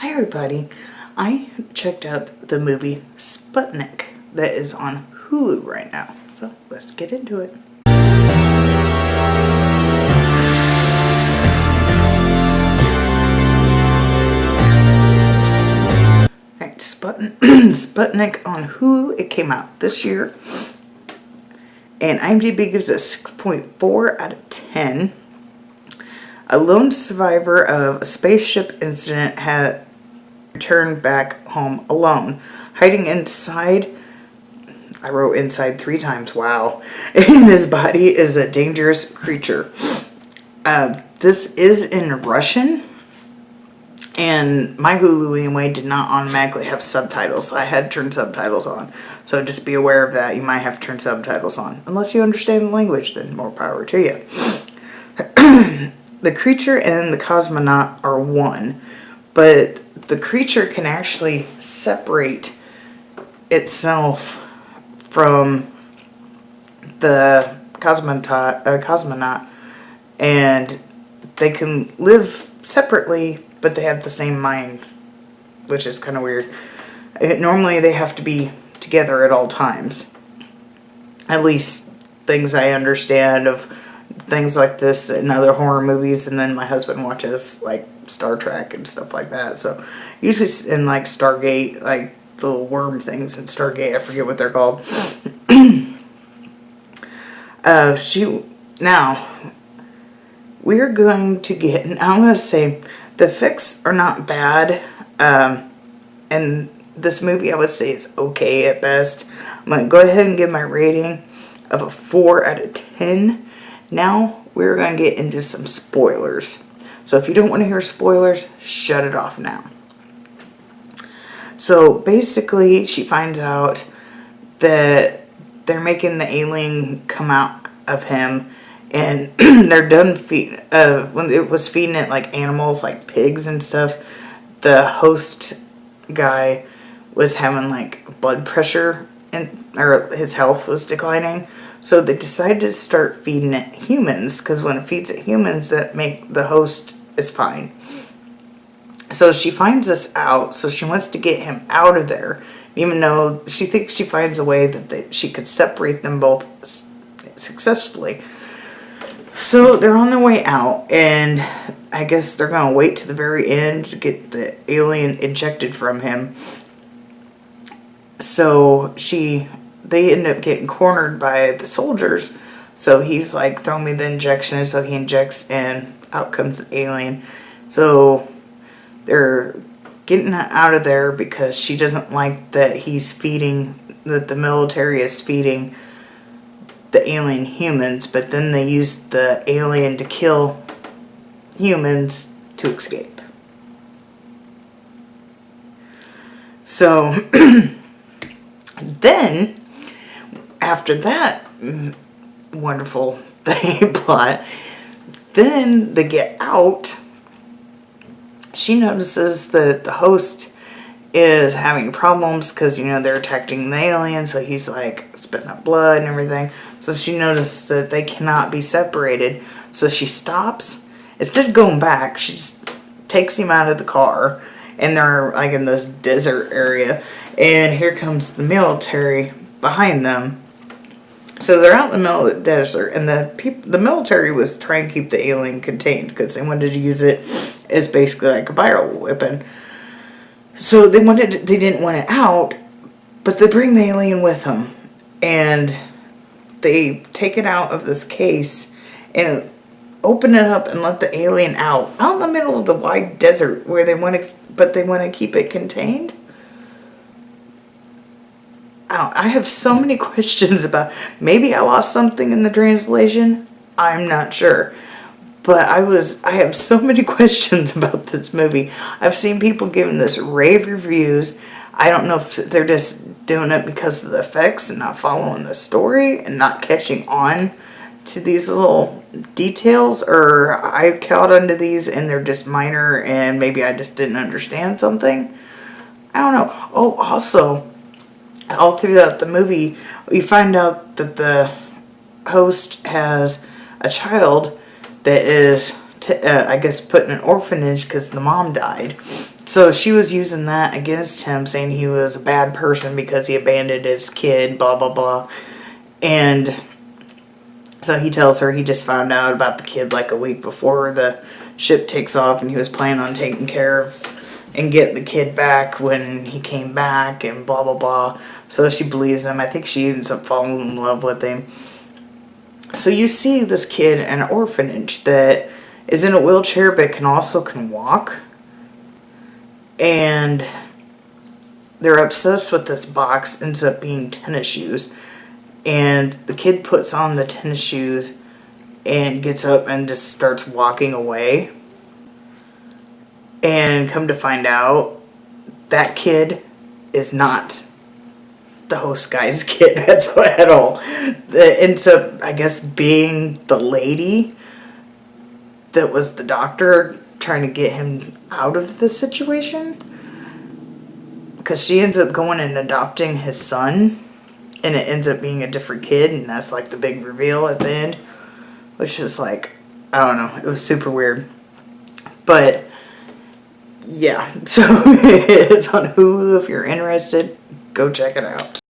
Hi everybody. I checked out the movie Sputnik that is on Hulu right now. So let's get into it. Alright, Sputnik on Hulu. It came out this year. And IMDb gives it a 6.4 out of 10. A lone survivor of a spaceship incident had returned back home alone. Hiding inside, I wrote inside 3 times, wow, in his body is a dangerous creature. This is in Russian, and my Hulu anyway did not automatically have subtitles, so I had to turn subtitles on. So just be aware of that. You might have to turn subtitles on. Unless you understand the language, then more power to you. The creature and the cosmonaut are one, but the creature can actually separate itself from the cosmonaut, and they can live separately, but they have the same mind, which is kind of weird. Normally they have to be together at all times. At least things I understand of things like this in other horror movies, and then my husband watches like Star Trek and stuff like that. So usually in like Stargate, like the little worm things in Stargate, I forget what they're called. Now we're going to get, and I'm going to say the effects are not bad, and this movie I would say is okay at best. I'm going to go ahead and give my rating of a 4 out of 10. Now we're going to get into some spoilers. So if you don't want to hear spoilers, shut it off now. So basically she finds out that they're making the alien come out of him, and they're done feeding, when it was feeding it like animals, like pigs and stuff, the host guy was having like blood pressure, or his health was declining. So they decided to start feeding it humans, because when it feeds it humans, that make the host is fine. So she finds this out, so she wants to get him out of there, even though she thinks she finds a way that she could separate them both successfully. So they're on their way out, and I guess they're going to wait to the very end to get the alien ejected from him. So they end up getting cornered by the soldiers. So he's like, throw me the injection. So he injects, and out comes the alien. So they're getting out of there because she doesn't like that that the military is feeding the alien humans. But then they use the alien to kill humans to escape. So then, after that wonderful plot, then they get out. She notices that the host is having problems because, they're attacking the alien, so he's like spitting up blood and everything. So she notices that they cannot be separated. So she stops. Instead of going back, she just takes him out of the car, and they're like in this desert area, and here comes the military behind them. So they're out in the middle of the desert, and the military was trying to keep the alien contained because they wanted to use it as basically like a viral weapon. So they didn't want it out, but they bring the alien with them, and they take it out of this case and open it up and let the alien out in the middle of the wide desert where they want to keep it contained. I have so many questions about, maybe I lost something in the translation. I'm not sure. But I have so many questions about this movie. I've seen people giving this rave reviews. I don't know if they're just doing it because of the effects and not following the story and not catching on to these little details, or I caught onto these and they're just minor and maybe I just didn't understand something. I don't know. Oh, also, all throughout the movie, we find out that the host has a child that is, I guess, put in an orphanage because the mom died. So she was using that against him, saying he was a bad person because he abandoned his kid, blah, blah, blah. And so he tells her he just found out about the kid like a week before the ship takes off, and he was planning on taking care of and getting the kid back when he came back, and blah, blah, blah. So she believes him. I think she ends up falling in love with him. So you see this kid in an orphanage that is in a wheelchair but can walk. And they're obsessed with this box, ends up being tennis shoes. And the kid puts on the tennis shoes and gets up and just starts walking away. And come to find out, that kid is not the host guy's kid at all. That ends up, I guess, being the lady that was the doctor trying to get him out of the situation. Because she ends up going and adopting his son, and it ends up being a different kid, and that's like the big reveal at the end, which is like, I don't know, it was super weird. But yeah, so it's on Hulu if you're interested. Go check it out.